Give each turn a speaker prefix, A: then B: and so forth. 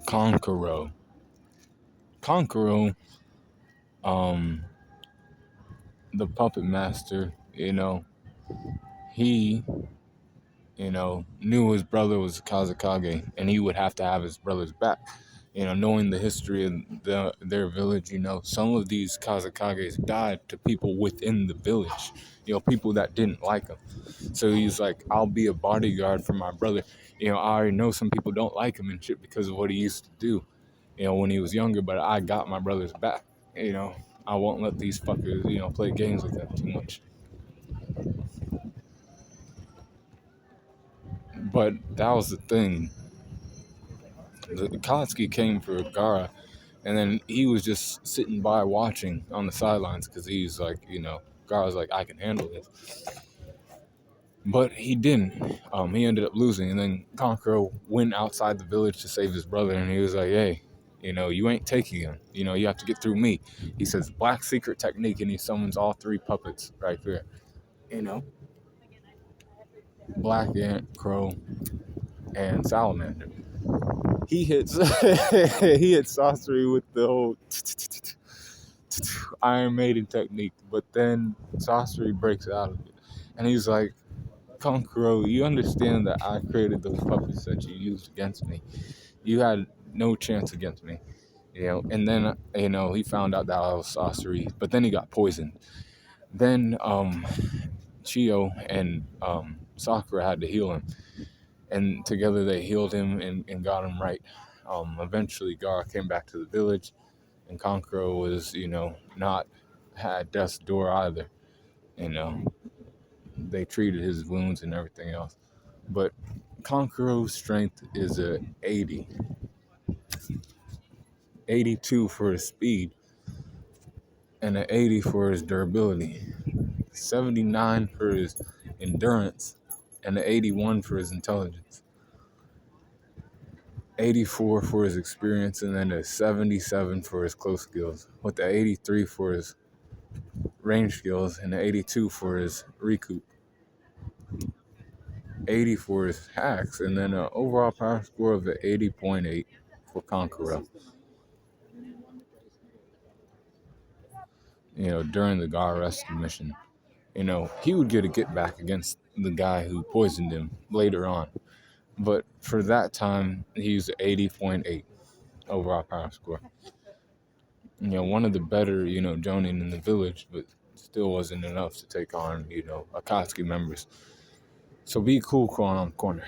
A: Kankuro. Kankuro, um, the puppet master, he, knew his brother was Kazakage, and he would have to have his brother's back. Knowing the history of their village, some of these Kazakages died to people within the village, people that didn't like him. So he's like, I'll be a bodyguard for my brother. I already know some people don't like him and shit because of what he used to do, when he was younger, but I got my brother's back. I won't let these fuckers, play games with him too much. But that was the thing. The Kotsky came for Gaara, and then he was just sitting by watching on the sidelines because he's like, Gaara's like, I can handle this. But he didn't. He ended up losing, and then Kankuro went outside the village to save his brother, and he was like, hey, you ain't taking him. You have to get through me. He says, black secret technique, and he summons all three puppets right there. Black Ant, Crow, and Salamander. He hits he hits Sorcery with the whole Iron Maiden technique, but then Sorcery breaks out of it. And he's like, Kankuro, you understand that I created those puppets that you used against me. You had no chance against me. And then, he found out that I was Sorcery, but then he got poisoned. Then, Chio and Sakura had to heal him. And together they healed him and got him right. Eventually, Gaara came back to the village, and Kankuro was, not at death's door either. They treated his wounds and everything else. But Kankuro's strength is a 80. 82 for his speed, and an 80 for his durability. 79 for his endurance, and an 81 for his intelligence. 84 for his experience, and then a 77 for his close skills, with the 83 for his range skills, and the 82 for his recoup. 80 for his hacks, and then an overall power score of 80.8 for Kankuro. During the Gaara rescue mission, he would get a get back against the guy who poisoned him later on. But for that time, he used 80.8 overall power score. One of the better, Jonin in the village, but still wasn't enough to take on, Akatsuki members. So be cool, Corner.